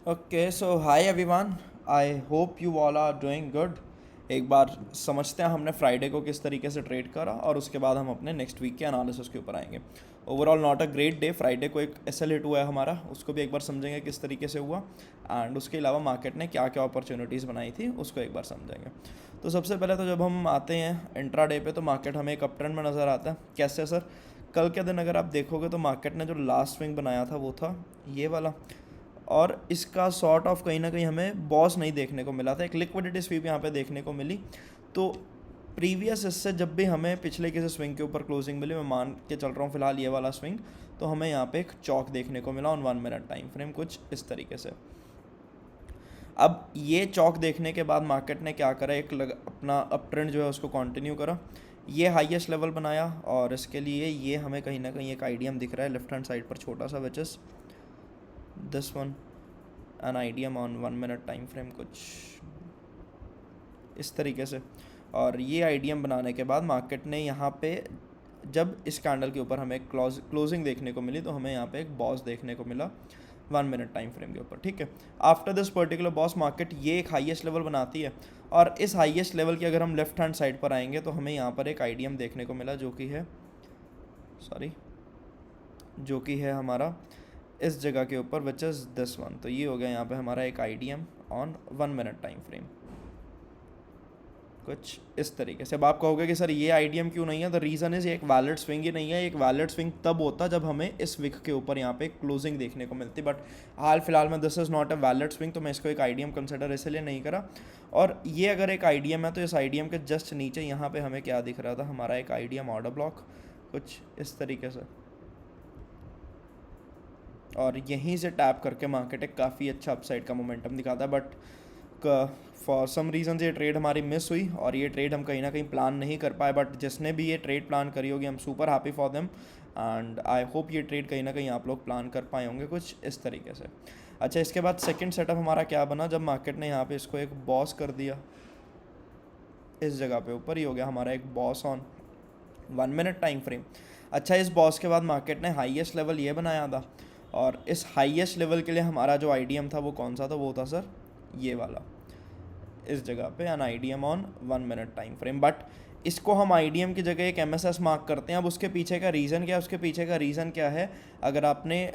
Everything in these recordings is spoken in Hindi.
Okay so hi everyone, I hope you all are doing good. एक बार समझते हैं हमने फ्राइडे को किस तरीके से ट्रेड करा और उसके बाद हम अपने नेक्स्ट वीक के एनालिसिस के ऊपर आएंगे। Overall not a great day. Friday को एक एसएल हिट हुआ है हमारा, उसको भी एक बार समझेंगे किस तरीके से हुआ, एंड उसके अलावा मार्केट ने क्या क्या अपॉर्चुनिटीज़ बनाई थी उसको एक बार समझेंगे। तो सबसे पहले तो जब हम आते हैं इंट्रा डे पे तो मार्केट हमें एक अप ट्रेंड में नज़र आता है। कैसे सर? कल के दिन अगर आप देखोगे तो मार्केट ने जो लास्ट स्विंग बनाया था वो था ये वाला, और इसका सॉर्ट ऑफ कहीं ना कहीं हमें बॉस नहीं देखने को मिला था। एक लिक्विडिटी स्वीप यहाँ पे देखने को मिली। तो प्रीवियस इससे जब भी हमें पिछले किसी स्विंग के ऊपर क्लोजिंग मिली, मैं मान के चल रहा हूँ फिलहाल ये वाला स्विंग, तो हमें यहाँ पे एक चौक देखने को मिला ऑन 1 मिनट टाइम फ्रेम, कुछ इस तरीके से। अब ये चौक देखने के बाद मार्केट ने क्या करा, अपना अप ट्रेंड जो है उसको कंटिन्यू करा। ये हाईएस्ट लेवल बनाया और इसके लिए ये हमें कहीं ना कहीं एक आइडियम दिख रहा है लेफ्ट हैंड साइड पर छोटा सा, which is this one, an idiom on 1 minute time frame, कुछ इस तरीके से। और ये आइडियम बनाने के बाद मार्केट ने यहाँ पे जब इस कैंडल के ऊपर हमें क्लोजिंग देखने को मिली तो हमें यहाँ पे एक बॉस देखने को मिला 1 मिनट टाइम फ्रेम के ऊपर, ठीक है। After this particular boss market ये एक हाईएस्ट लेवल बनाती है, और इस हाईएस्ट लेवल की अगर हम लेफ्ट हैंड साइड पर आएंगे तो हमें यहाँ पर एक आइडियम देखने को मिला जो कि है हमारा इस जगह के ऊपर, विच इज़ दिस वन। तो ये हो गया यहाँ पे हमारा एक idiom on 1 minute time frame, कुछ इस तरीके से। अब आप कहोगे कि सर ये आइडियम क्यों नहीं है? द रीज़न इज़ ये एक वैलिड स्विंग ही नहीं है। एक वैलिड स्विंग तब होता जब हमें इस विक के ऊपर यहाँ पे क्लोजिंग देखने को मिलती, बट हाल फिलहाल में this is not a valid swing, तो मैं इसको एक आइडियम कंसिडर इसलिए नहीं करा। और ये अगर एक आइडियम है तो इस आइडियम के जस्ट नीचे यहाँ पे हमें क्या दिख रहा था, हमारा एक आइडियम ऑर्डर ब्लॉक, कुछ इस तरीके से। और यहीं से टैप करके मार्केट एक काफ़ी अच्छा अपसाइड का मोमेंटम दिखाता है, बट फॉर सम रीज़न ये ट्रेड हमारी मिस हुई और ये ट्रेड हम कहीं ना कहीं प्लान नहीं कर पाए। बट जिसने भी ये ट्रेड प्लान करी होगी, हम super happy for them, and I hope ये ट्रेड कहीं ना कहीं आप लोग प्लान कर पाए होंगे कुछ इस तरीके से। अच्छा, इसके बाद सेकंड सेटअप हमारा क्या बना, जब मार्केट ने यहाँ पे इसको एक बॉस कर दिया इस जगह पे, ऊपर ही हो गया हमारा एक boss on 1 minute time frame. अच्छा, इस बॉस के बाद मार्केट ने हाईएस्ट लेवल ये बनाया था, और इस हाईएस्ट लेवल के लिए हमारा जो आइडियम था वो कौन सा था? वो था सर ये वाला, इस जगह पे एन आईडियम on 1 minute time frame. But इसको हम आईडियम की जगह एक एमएसएस मार्क करते हैं। अब उसके पीछे का रीज़न क्या है? उसके पीछे का रीज़न क्या है, अगर आपने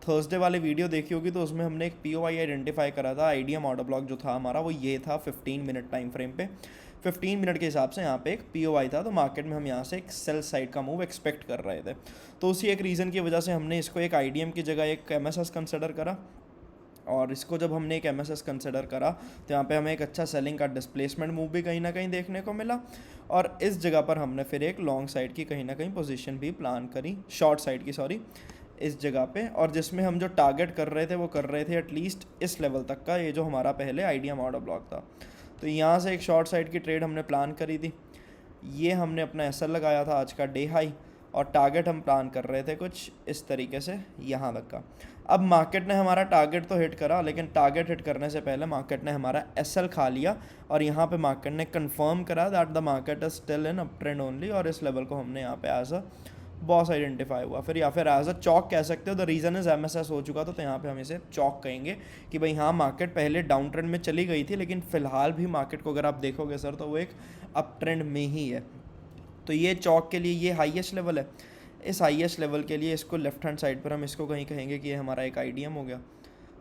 थर्सडे वाले वीडियो देखी होगी तो उसमें हमने एक पीओआई आइडेंटिफाई करा था। आईडियम ऑर्डर ब्लॉक जो था हमारा वो ये था 15 मिनट टाइम फ्रेम पे। 15 मिनट के हिसाब से यहाँ पे एक पीओआई था, तो मार्केट में हम यहाँ से एक सेल साइड का मूव एक्सपेक्ट कर रहे थे। तो उसी एक रीज़न की वजह से हमने इसको एक आईडियम की जगह एक एमएसएस कंसिडर करा। और इसको जब हमने एक एमएसएस कंसिडर करा तो यहाँ पे हमें एक अच्छा सेलिंग का डिस्प्लेसमेंट मूव भी कहीं ना कहीं देखने को मिला, और इस जगह पर हमने फिर एक लॉन्ग साइड की कहीं ना कहीं पोजीशन भी प्लान करी, शॉर्ट साइड की सॉरी, इस जगह पे। और जिसमें हम जो टारगेट कर रहे थे वो कर रहे थे एटलीस्ट इस लेवल तक का, ये जो हमारा पहले आइडियम ऑर्डर ब्लॉक था। तो यहाँ से एक शॉर्ट साइड की ट्रेड हमने प्लान करी थी। ये हमने अपना एसएल लगाया था आज का डे हाई, और टारगेट हम प्लान कर रहे थे कुछ इस तरीके से यहाँ तक का। अब मार्केट ने हमारा टारगेट तो हिट करा, लेकिन टारगेट हिट करने से पहले मार्केट ने हमारा एसएल खा लिया, और यहाँ पे मार्केट ने कंफर्म करा that the market is still in up trend only, और इस लेवल को हमने यहाँ पे एज अ बॉस आइडेंटिफाई हुआ फिर, या फिर एज अ चौक कह सकते हो। द रीज़न इज एमएसएस हो चुका था, तो यहाँ पे हम इसे चौक कहेंगे कि भाई हाँ, मार्केट पहले डाउन ट्रेंड में चली गई थी, लेकिन फिलहाल भी मार्केट को अगर आप देखोगे सर तो वो एक अप ट्रेंड में ही है। तो ये चौक के लिए ये हाईएस्ट लेवल है। इस हाईएस्ट लेवल के लिए इसको लेफ्ट हैंड साइड पर हम इसको कहीं कहेंगे कि ये हमारा एक आईडियम हो गया,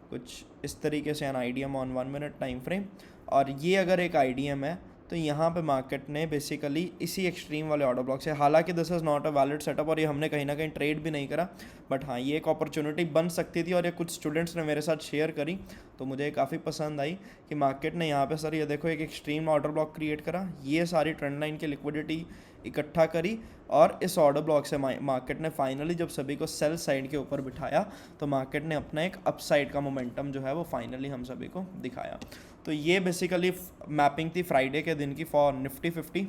कुछ इस तरीके से, एन आईडियम ऑन 1 मिनट टाइम फ्रेम। और ये अगर एक आईडियम है तो यहाँ पे मार्केट ने बेसिकली इसी एक्सट्रीम वाले ऑर्डर ब्लॉक से, हालांकि this is not a valid setup और ये हमने कहीं ना कहीं ट्रेड भी नहीं करा, बट हाँ ये एक अपॉर्चुनिटी बन सकती थी, और ये कुछ स्टूडेंट्स ने मेरे साथ शेयर करी तो मुझे काफ़ी पसंद आई कि मार्केट ने यहाँ पे सर ये देखो एक एक्सट्रीम ऑर्डर ब्लॉक क्रिएट करा, ये सारी ट्रेंड लाइन की लिक्विडिटी इकट्ठा करी, और इस ऑर्डर ब्लॉक से मार्केट ने फाइनली जब सभी को सेल साइड के ऊपर बिठाया तो मार्केट ने अपना एक अपसाइड का मोमेंटम जो है वो फाइनली हम सभी को दिखाया। तो ये बेसिकली मैपिंग थी फ्राइडे के दिन की for Nifty 50,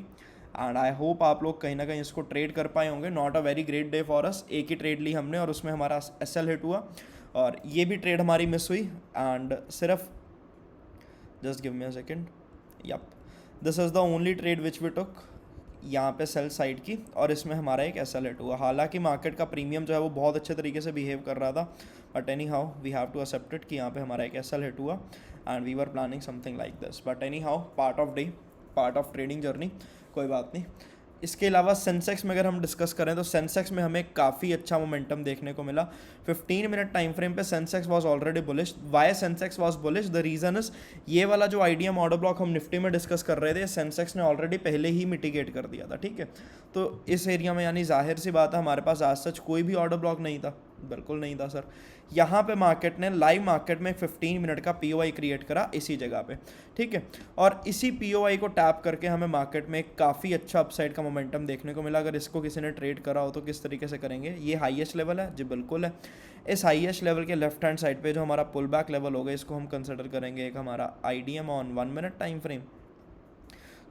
and I hope आप लोग कहीं ना कहीं इसको ट्रेड कर पाए होंगे। Not a very great day for us, एक ही ट्रेड ली हमने और उसमें हमारा एसएल हिट हुआ, और ये भी ट्रेड हमारी मिस हुई। एंड सिर्फ just give me a second, yup, this is the only trade which we took. यहाँ पे सेल साइड की, और इसमें हमारा एक SL हिट हुआ। हालांकि मार्केट का प्रीमियम जो है वो बहुत अच्छे तरीके से बिहेव कर रहा था, but anyhow we have to accept it कि यहाँ पे हमारा एक SL हिट हुआ and we were planning something like this, but anyhow part of day, part of trading journey, कोई बात नहीं। इसके अलावा सेंसेक्स में अगर हम डिस्कस करें तो सेंसेक्स में हमें काफ़ी अच्छा मोमेंटम देखने को मिला। 15 मिनट टाइम फ्रेम पे Sensex was already bullish. Why Sensex was bullish, the reason is ये वाला जो आईडीएम ऑर्डर ब्लॉक हम निफ्टी में डिस्कस कर रहे थे, सेंसेक्स ने ऑलरेडी पहले ही मिटिगेट कर दिया था, ठीक है। तो इस एरिया में यानी जाहिर सी बात है हमारे पास आज सच कोई भी ऑर्डर ब्लॉक नहीं था, बिल्कुल नहीं था सर। यहाँ पे मार्केट ने लाइव मार्केट में 15 मिनट का पीओआई क्रिएट करा इसी जगह पे, ठीक है। और इसी पीओआई को टैप करके हमें मार्केट में काफ़ी अच्छा अपसाइड का मोमेंटम देखने को मिला। अगर इसको किसी ने ट्रेड करा हो तो किस तरीके से करेंगे, ये हाईएस्ट लेवल है जी, बिल्कुल है। इस हाईएस्ट लेवल के लेफ्ट हैंड साइड पे जो हमारा पुल बैक लेवल होगा, इसको हम कंसिडर करेंगे एक हमारा IDM on 1 minute time frame,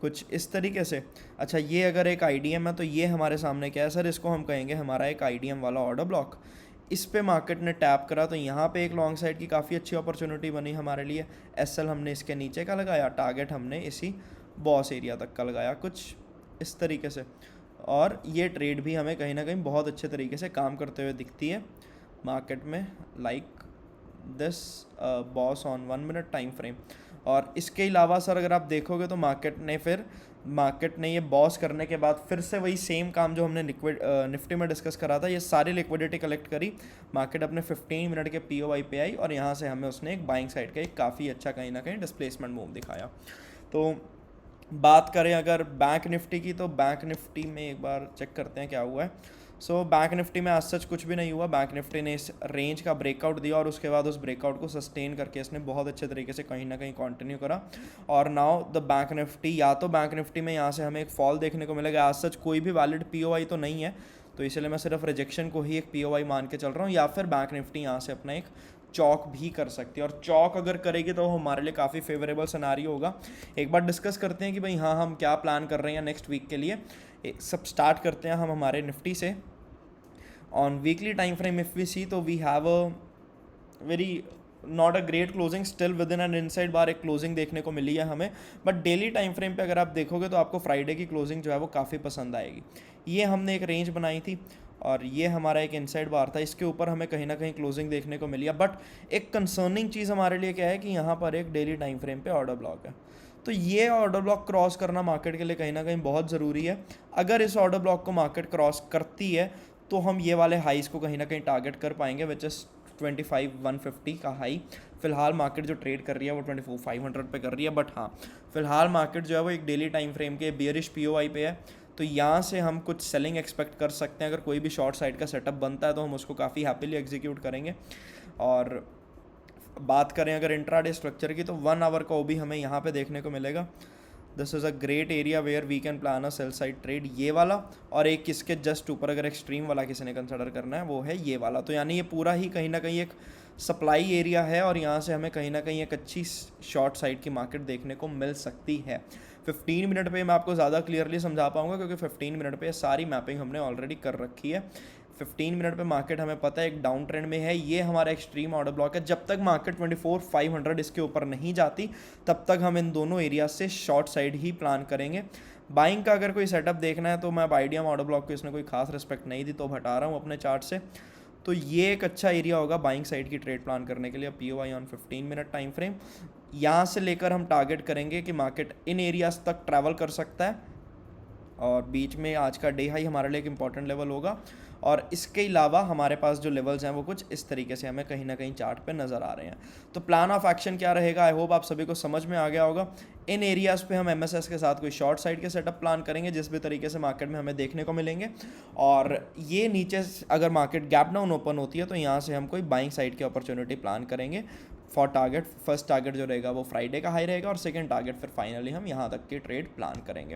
कुछ इस तरीके से। अच्छा, ये अगर एक आईडीएम है तो ये हमारे सामने क्या है सर, इसको हम कहेंगे हमारा एक आईडीएम वाला ऑर्डर ब्लॉक। इस पे मार्केट ने टैप करा तो यहाँ पे एक लॉन्ग साइड की काफ़ी अच्छी अपॉर्चुनिटी बनी हमारे लिए। एसएल हमने इसके नीचे का लगाया, टारगेट हमने इसी बॉस एरिया तक का लगाया, कुछ इस तरीके से। और ये ट्रेड भी हमें कहीं ना कहीं बहुत अच्छे तरीके से काम करते हुए दिखती है मार्केट में, like this boss on 1 minute time frame. और इसके अलावा सर अगर आप देखोगे तो मार्केट ने ये बॉस करने के बाद फिर से वही सेम काम जो हमने निफ्टी में डिस्कस करा था, ये सारी लिक्विडिटी कलेक्ट करी, मार्केट अपने 15 मिनट के पीओआई पे आई और यहाँ से हमें उसने एक बाइंग साइड का एक काफ़ी अच्छा कहीं ना कहीं डिस्प्लेसमेंट मूव दिखाया। तो बात करें अगर बैंक निफ्टी की, तो बैंक निफ्टी में एक बार चेक करते हैं क्या हुआ है। सो बैंक निफ्टी में आज सच कुछ भी नहीं हुआ। बैंक निफ्टी ने इस रेंज का ब्रेकआउट दिया और उसके बाद उस ब्रेकआउट को सस्टेन करके इसने बहुत अच्छे तरीके से कहीं ना कहीं कंटिन्यू करा। और नाउ द बैंक निफ्टी, या तो बैंक निफ्टी में यहाँ से हमें एक फॉल देखने को मिलेगा। आज सच कोई भी वैलिड पीओआई तो नहीं है, तो इसलिए मैं सिर्फ रिजेक्शन को ही एक पीओआई मान के चल रहा हूँ, या फिर बैंक निफ्टी यहाँ से अपना एक चौक भी कर सकती है। और चौक अगर करेगी तो हमारे लिए काफ़ी फेवरेबल सिनारियो होगा। एक बार डिस्कस करते हैं कि भाई हाँ हम क्या प्लान कर रहे हैं नेक्स्ट वीक के लिए। सब स्टार्ट करते हैं हम हमारे निफ्टी से। On weekly time frame if we see, तो we have a very not a great closing, still with in an inside bar एक क्लोजिंग देखने को मिली है हमें। बट डेली टाइम फ्रेम पे अगर आप देखोगे तो आपको फ्राइडे की क्लोजिंग जो है वो काफ़ी पसंद आएगी। ये हमने एक रेंज बनाई थी और ये हमारा एक इनसाइड बार था, इसके ऊपर हमें कहीं ना कहीं क्लोजिंग देखने को मिली है। बट एक कंसर्निंग चीज़ हमारे लिए क्या है कि यहाँ पर एक डेली टाइम फ्रेम पे ऑर्डर ब्लॉक है, तो ये ऑर्डर ब्लॉक क्रॉस करना मार्केट के लिए कहीं ना कहीं बहुत ज़रूरी है। अगर इस ऑर्डर ब्लॉक को मार्केट क्रॉस करती है तो हम ये वाले हाईज़ को कहीं ना कहीं टारगेट कर पाएंगे, विच इज़ 25,150 का हाई। फिलहाल मार्केट जो ट्रेड कर रही है वो 24,500 पे कर रही है। बट हाँ, फिलहाल मार्केट जो है वो एक डेली टाइम फ्रेम के बियरिश पीओआई पे है, तो यहाँ से हम कुछ सेलिंग एक्सपेक्ट कर सकते हैं। अगर कोई भी शॉर्ट साइड का सेटअप बनता है तो हम उसको काफ़ी हैप्पीली एग्जीक्यूट करेंगे। और बात करें अगर इंट्राडे स्ट्रक्चर की, तो 1 आवर का वो भी हमें यहाँ पे देखने को मिलेगा। This is a great area where we can plan a sell side trade, ये वाला। और एक इसके जस्ट ऊपर अगर एक्सट्रीम वाला किसी ने कंसिडर करना है वो है ये वाला। तो यानी ये पूरा ही कहीं ना कहीं एक सप्लाई एरिया है और यहाँ से हमें कहीं ना कहीं एक अच्छी शॉर्ट साइड की मार्केट देखने को मिल सकती है। 15 मिनट पे मैं आपको ज़्यादा क्लियरली समझा पाऊंगा क्योंकि 15 मिनट पे सारी मैपिंग हमने ऑलरेडी कर रखी है। 15 मिनट पे मार्केट हमें पता है एक डाउन ट्रेंड में है, ये हमारा एक्सट्रीम ऑर्डर ब्लॉक है। जब तक मार्केट 24,500 इसके ऊपर नहीं जाती तब तक हम इन दोनों एरिया से शॉर्ट साइड ही प्लान करेंगे। बाइंग का अगर कोई सेटअप देखना है तो मैं आईडीएम ऑर्डर ब्लॉक को इसने कोई खास रिस्पेक्ट नहीं दी तो हटा रहा हूँ अपने चार्ट से। तो ये एक अच्छा एरिया होगा बाइंग साइड की ट्रेड प्लान करने के लिए। POI on 15 minute time frame, यहाँ से लेकर हम टारगेट करेंगे कि मार्केट इन एरियाज तक ट्रैवल कर सकता है और बीच में आज का डे हाई हमारे लिए एक इंपॉर्टेंट लेवल होगा। और इसके अलावा हमारे पास जो लेवल्स हैं वो कुछ इस तरीके से हमें कहीं ना कहीं चार्ट पे नज़र आ रहे हैं। तो प्लान ऑफ एक्शन क्या रहेगा, आई होप आप सभी को समझ में आ गया होगा। इन एरियाज़ पे हम एमएसएस के साथ कोई शॉर्ट साइड के सेटअप प्लान करेंगे जिस भी तरीके से मार्केट में हमें देखने को मिलेंगे। और ये नीचे अगर मार्केट गैप डाउन ओपन होती है तो यहाँ से हम कोई बाइंग साइड की अपॉर्चुनिटी प्लान करेंगे फॉर टारगेट। फर्स्ट टारगेट जो रहेगा वो फ्राइडे का हाई रहेगा और सेकंड टारगेट फिर फाइनली हम यहाँ तक की ट्रेड प्लान करेंगे।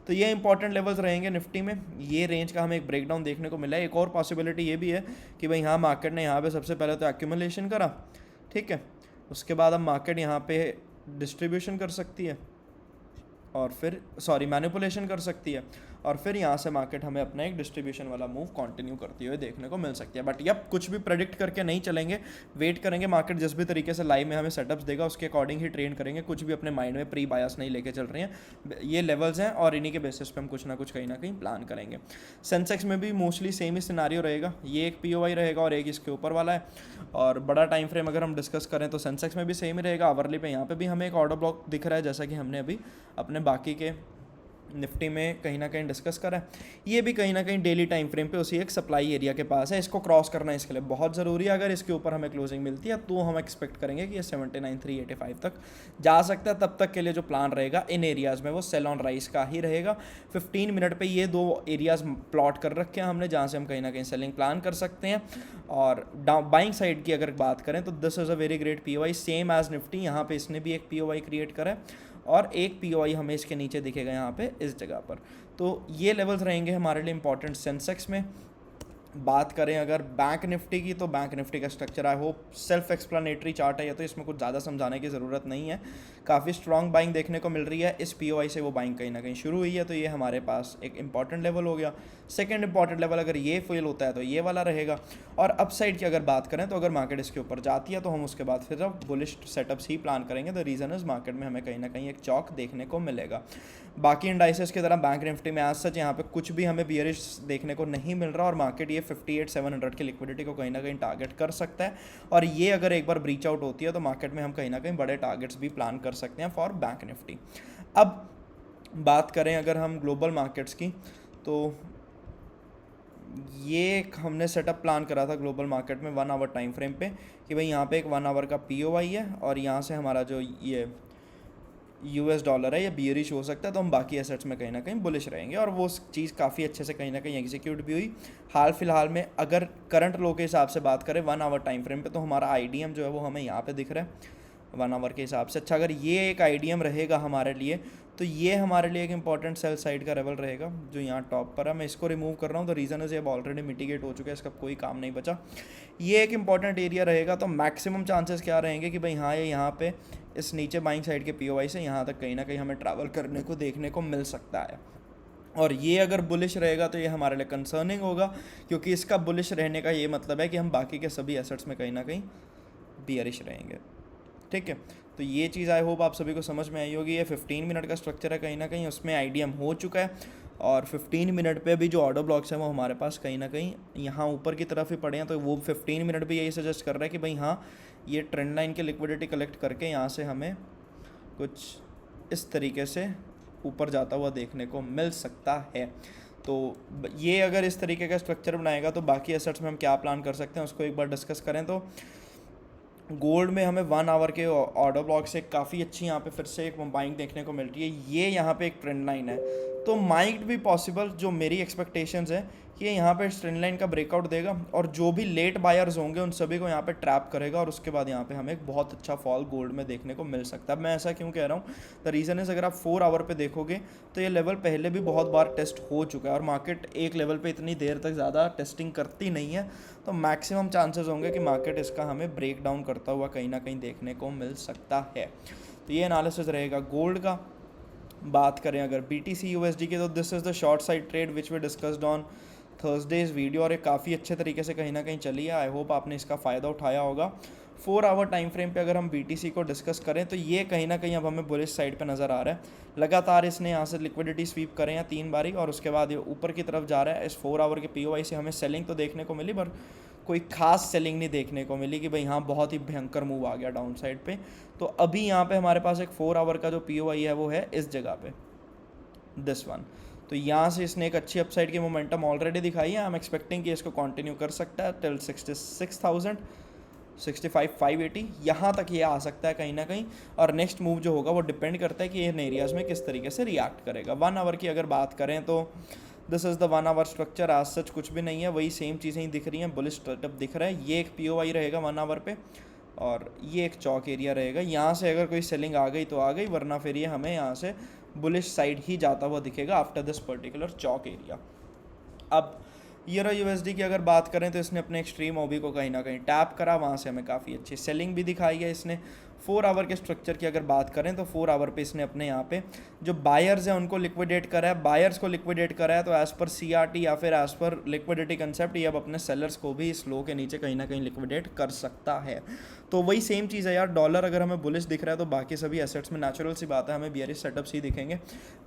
तो ये इंपॉर्टेंट लेवल्स रहेंगे निफ्टी में। ये रेंज का हमें एक ब्रेकडाउन देखने को मिला है। एक और पॉसिबिलिटी ये भी है कि भाई यहाँ मार्केट ने यहाँ पे सबसे पहले तो एक्यूमुलेशन करा, ठीक है, उसके बाद अब मार्केट यहाँ पे डिस्ट्रीब्यूशन कर सकती है और फिर मैनिपुलेशन कर सकती है और फिर यहाँ से मार्केट हमें अपना एक डिस्ट्रीब्यूशन वाला मूव कंटिन्यू करती हुए देखने को मिल सकती है। बट यप, कुछ भी प्रेडिक्ट करके नहीं चलेंगे, वेट करेंगे मार्केट जिस भी तरीके से लाइव में हमें सेटअप्स देगा उसके अकॉर्डिंग ही ट्रेड करेंगे। कुछ भी अपने माइंड में प्री बायस नहीं लेके चल रहे हैं, ये लेवल्स हैं और इन्हीं के बेसिस पे हम कुछ ना कुछ कहीं ना कहीं प्लान करेंगे। सेंसेक्स में भी मोस्टली सेम ही सिनारियो रहेगा, ये एक पीओवाई रहेगा और एक इसके ऊपर वाला है। और बड़ा टाइम फ्रेम अगर हम डिस्कस करें तो सेंसेक्स में भी सेम ही रहेगा, आवरली पे यहाँ पे भी हमें एक ऑर्डर ब्लॉक दिख रहा है जैसा कि हमने अभी अपने बाकी के निफ्टी में कहीं ना कहीं डिस्कस करा है। ये भी कहीं ना कहीं डेली टाइम फ्रेम पे उसी एक सप्लाई एरिया के पास है, इसको क्रॉस करना इसके लिए बहुत ज़रूरी है। अगर इसके ऊपर हमें क्लोजिंग मिलती है तो हम एक्सपेक्ट करेंगे कि ये 79,385 तक जा सकता है। तब तक के लिए जो प्लान रहेगा इन एरियाज़ में वो सेल ऑन राइस का ही रहेगा। 15 मिनट पे ये 2 एरियाज़ प्लॉट कर रखे हैं हमने जहाँ से हम कहीं ना कहीं सेलिंग प्लान कर सकते हैं। और बाइंग साइड की अगर बात करें तो this is a very great P O Y, same as Nifty. यहाँ पे इसने भी एक पीओवाई क्रिएट करा है और एक पीओआई हमें इसके नीचे दिखेगा यहाँ पे इस जगह पर। तो ये लेवल्स रहेंगे हमारे लिए इंपॉर्टेंट। सेंसेक्स में बात करें अगर बैंक निफ्टी की, तो बैंक निफ्टी का structure I hope self explanatory chart है, या तो इसमें कुछ ज़्यादा समझाने की ज़रूरत नहीं है। काफ़ी स्ट्रॉन्ग बाइंग देखने को मिल रही है, इस पीओआई से वो बाइंग कहीं ना कहीं शुरू हुई है, तो ये हमारे पास एक इंपॉर्टेंट लेवल हो गया। सेकंड इंपॉर्टेंट लेवल अगर ये फेल होता है तो ये वाला रहेगा। और अपसाइड की अगर बात करें तो अगर मार्केट इसके ऊपर जाती है तो हम उसके बाद फिर अब बुलिश सेटअप्स ही प्लान करेंगे। द रीज़न इज़ मार्केट में हमें कहीं ना कहीं एक चौक देखने को मिलेगा। बाकी इंडाइसेस की तरह बैंक निफ्टी में आज सच यहाँ पे कुछ भी हमें बियरिश देखने को नहीं मिल रहा और मार्केट ये 58,700 की लिक्विडिटी को कहीं ना कहीं टारगेट कर सकता है। और ये अगर एक बार ब्रीच आउट होती है तो मार्केट में हम कहीं ना कहीं बड़े टारगेट्स भी प्लान कर सकते हैं फॉर बैंक निफ्टी। अब बात करें अगर हम ग्लोबल मार्केट्स की, तो ये एक हमने सेटअप प्लान करा था ग्लोबल मार्केट में 1 आवर टाइम फ्रेम पे कि भाई यहाँ पे एक 1 आवर का पीओआई है और यहाँ से हमारा जो ये यूएस डॉलर है ये बियरिश हो सकता है, तो हम बाकी एसेट्स में कहीं ना कहीं बुलिश रहेंगे। और वो चीज़ काफ़ी अच्छे से कहीं ना कहीं एग्जीक्यूट भी हुई। हाल फिलहाल में अगर करंट लो के हिसाब से बात करें 1 आवर टाइम फ्रेम पे, तो हमारा आईडीएम जो है वो हमें यहाँ पे दिख रहा है 1 आवर के हिसाब से। अच्छा, अगर ये एक आईडीएम रहेगा हमारे लिए तो ये हमारे लिए एक इंपॉर्टेंट सेल साइड का लेवल रहेगा जो यहाँ टॉप पर है। मैं इसको रिमूव कर रहा हूँ, तो रीज़न इज ये अब ऑलरेडी मिटिगेट हो चुका है, इसका कोई काम नहीं बचा। ये एक इंपॉर्टेंट एरिया रहेगा, तो मैक्सिमम चांसेस क्या रहेंगे कि भाई हाँ, ये यहाँ पे इस नीचे बाइंग साइड के पीओवाई से यहाँ तक कहीं ना कहीं हमें ट्रैवल करने को देखने को मिल सकता है। और ये अगर बुलिश रहेगा तो ये हमारे लिए कंसर्निंग होगा, क्योंकि इसका बुलिश रहने का ये मतलब है कि हम बाकी के सभी एसेट्स में कहीं ना कहीं बियरिश रहेंगे। ठीक है, तो ये चीज़ आई होप आप सभी को समझ में आई होगी। ये 15 मिनट का स्ट्रक्चर है, कहीं ना कहीं उसमें आईडीएम हो चुका है और 15 मिनट पे भी जो ऑर्डर ब्लॉक्स हैं वो हमारे पास कहीं ना कहीं यहाँ ऊपर की तरफ ही पड़े हैं। तो वो 15 मिनट भी यही सजेस्ट कर रहा है कि भाई हाँ, ये ट्रेंड लाइन की लिक्विडिटी कलेक्ट करके यहाँ से हमें कुछ इस तरीके से ऊपर जाता हुआ देखने को मिल सकता है। तो ये अगर इस तरीके का स्ट्रक्चर बनाएगा तो बाकी एसेट्स में हम क्या प्लान कर सकते हैं उसको एक बार डिस्कस करें। तो गोल्ड में हमें 1 आवर के ऑर्डर ब्लॉक से काफ़ी अच्छी यहाँ पे फिर से एक बाइंग देखने को मिल रही है। ये यहाँ पे एक ट्रेंड लाइन है, तो माइट भी पॉसिबल, जो मेरी एक्सपेक्टेशंस है कि यहाँ पे ट्रेंड लाइन का ब्रेकआउट देगा और जो भी लेट बायर्स होंगे उन सभी को यहाँ पे ट्रैप करेगा और उसके बाद यहाँ पे हमें एक बहुत अच्छा फॉल गोल्ड में देखने को मिल सकता है। मैं ऐसा क्यों कह रहा हूँ, द रीज़न इज़ अगर आप 4 आवर पे देखोगे तो ये लेवल पहले भी बहुत बार टेस्ट हो चुका है और मार्केट एक लेवल पे इतनी देर तक ज़्यादा टेस्टिंग करती नहीं है, तो मैक्सिमम चांसेस होंगे कि मार्केट इसका हमें ब्रेक डाउन करता हुआ कहीं ना कहीं देखने को मिल सकता है। तो ये एनालिसिस रहेगा गोल्ड का। बात करें अगर BTC USD की, तो this is the short side trade which we discussed on Thursday's video और ये काफ़ी अच्छे तरीके से कहीं ना कहीं चली है। आई होप आपने इसका फ़ायदा उठाया होगा। 4 आवर टाइम फ्रेम पे अगर हम BTC को डिस्कस करें तो ये कहीं ना कहीं अब हमें बुलिश साइड पे नज़र आ रहा है। लगातार इसने यहाँ से लिक्विडिटी स्वीप करें हैं 3 बारी और उसके बाद ये ऊपर की तरफ जा रहा है। इस 4 आवर के POI से हमें सेलिंग तो देखने को मिली पर कोई खास सेलिंग नहीं देखने को मिली कि भाई हाँ बहुत ही भयंकर मूव आ गया डाउन साइड पे। तो अभी यहाँ पे हमारे पास एक 4 आवर का जो POI है वो है इस जगह पे, दिस वन। तो यहाँ से इसने एक अच्छी अपसाइड की मोमेंटम ऑलरेडी दिखाई है। आई एम एक्सपेक्टिंग कि इसको कंटिन्यू कर सकता है टिल 66,000 65,580 यहाँ तक ये आ सकता है कहीं ना कहीं। और नेक्स्ट मूव जो होगा वो डिपेंड करता है कि इन एरियाज़ में किस तरीके से रिएक्ट करेगा। 1 आवर की अगर बात करें तो this is the 1 hour structure, आज सच कुछ भी नहीं है, वही सेम चीज़ें ही दिख रही हैं। बुलिश स्टार्टअप दिख रहा है, ये एक POI रहेगा 1 आवर पे और ये एक चौक एरिया रहेगा। यहाँ से अगर कोई सेलिंग आ गई तो आ गई, वरना फिर ये हमें यहाँ से बुलिश साइड ही जाता हुआ दिखेगा after this particular Chowk area. अब यूरो यूएसडी की अगर बात करें तो इसने अपने एक्सट्रीम ओबी को कहीं ना कहीं टैप करा, वहाँ से हमें काफ़ी अच्छी सेलिंग भी दिखाई है इसने। 4 आवर के स्ट्रक्चर की अगर बात करें तो 4 आवर पे इसने अपने यहाँ पे जो बायर्स हैं उनको लिक्विडेट करा है, बायर्स को लिक्विडेट करा है, तो एज़ पर सीआरटी या फिर एज़ पर लिक्विडिटी कंसेप्ट ये अब अपने सेलर्स को भी इस लो के नीचे कहीं ना कहीं लिक्विडेट कर सकता है। तो वही सेम चीज़ है यार, डॉलर अगर हमें बुलिश दिख रहा है तो बाकी सभी एसेट्स में नेचुरल सी बात है हमें बियरिश सेटअप्स ही दिखेंगे।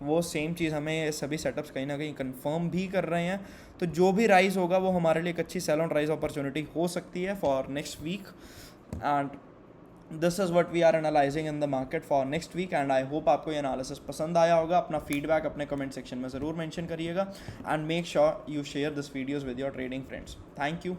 वो सेम चीज़ हमें सभी सेटअप्स कहीं ना कहीं कंफर्म भी कर रहे हैं। तो जो भी राइज होगा वो हमारे लिए एक अच्छी सेल ऑन राइज अपॉर्चुनिटी हो सकती है for next week. And this is what we are analysing in the market for next week. And I hope आपको ये एनालिसिस पसंद आया होगा। अपना फीडबैक अपने कमेंट सेक्शन में ज़रूर मेंशन करिएगा and make sure you share this videos with your trading friends. Thank you.